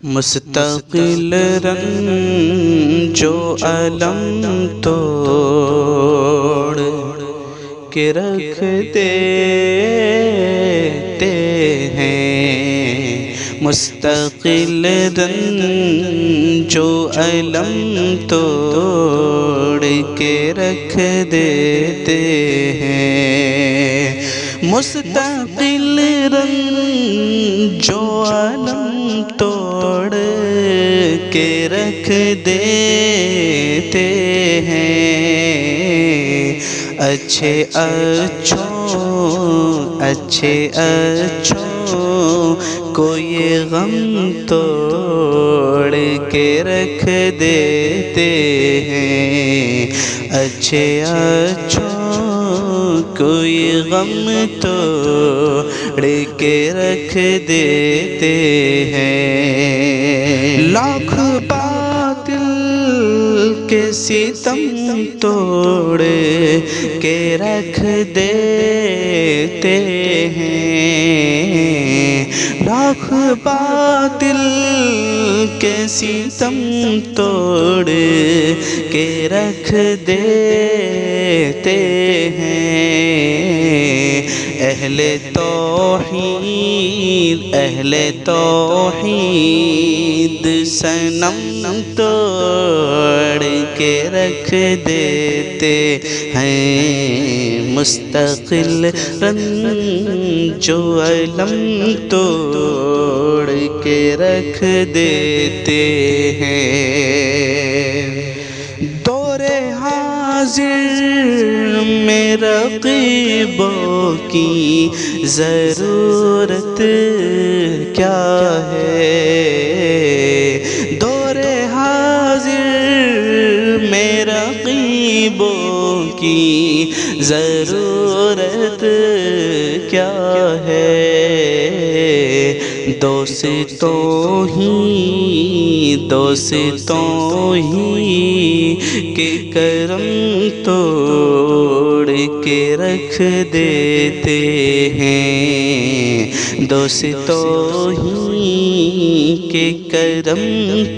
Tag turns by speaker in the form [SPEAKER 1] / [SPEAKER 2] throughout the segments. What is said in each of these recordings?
[SPEAKER 1] مستقل رنج و الم توڑ کے رکھ دیتے ہیں، مستقل رنج و الم توڑ کے رکھ دیتے ہیں، مستقل رنج و الم توڑ کے رکھ دیتے ہیں، اچھے اچھوں کو یہ غم توڑ کے رکھ دیتے ہیں، اچھے اچھوں کو یہ غم توڑ کے رکھ دیتے ہیں، لاکھ باطل کے ستم توڑ کے رکھ دیتے ہیں، لاکھ باطل کے ستم توڑ کے رکھ دیتے ہیں، اہل توحید صنم توڑ کے رکھ دیتے ہیں، مستقل رنج و الم توڑ کے رکھ دیتے ہیں، دور حاضر میں رقیبوں کی ضرورت کیا ہے، دور حاضر میں رقیبوں کی ضرورت کیا ہے، دوستوں ہی کے کرم توڑ کے رکھ دیتے ہیں، دوستوں ہی کے کرم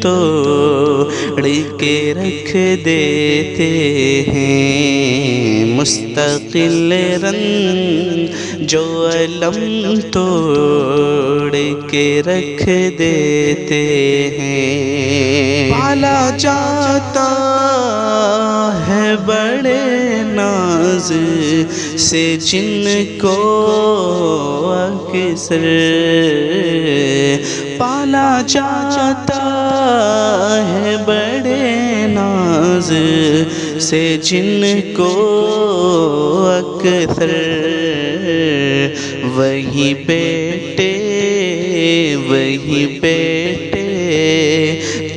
[SPEAKER 1] توڑ کے رکھ دیتے ہیں، مستقل رنج و الم توڑ کے رکھ دیتے ہیں، پالا جاتا ہے بڑے ناز سے جن کو اکثر، پالا جاتا ہے بڑے ناز سے جن کو اکثر، وہی بیٹے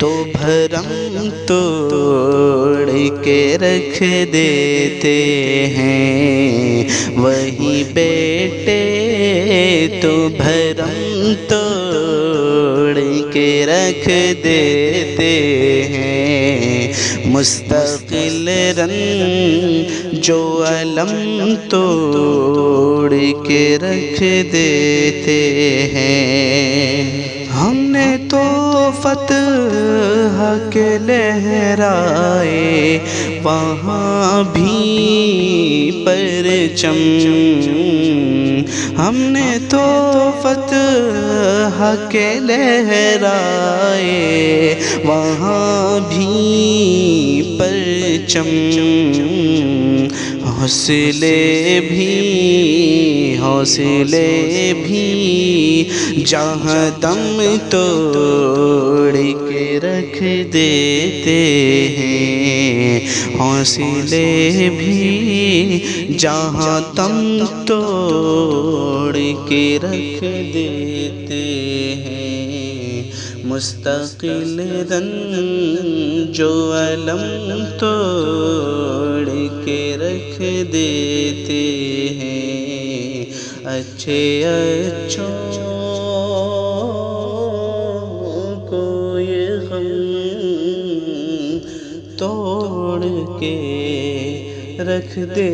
[SPEAKER 1] تو بھرم توڑ کے رکھ دیتے ہیں، وہی بیٹے تو بھرم توڑ کے رکھ دیتے ہیں، مستقل رنج و الم توڑ کے رکھ دیتے ہیں، ہم نے تو فتح کے لہرائے وہاں بھی پرچم، ہم نے تو فتح کے لہرائے وہاں بھی پرچم، حوصلے بھی جہاں دم توڑ کے رکھ دیتے ہیں، حوصلے بھی جہاں دم توڑ کے رکھ دیتے ہیں، مستقل رنج و الم توڑ کے رکھ دیتے ہیں، اچھے اچھوں کو یہ غم توڑ کے رکھ دے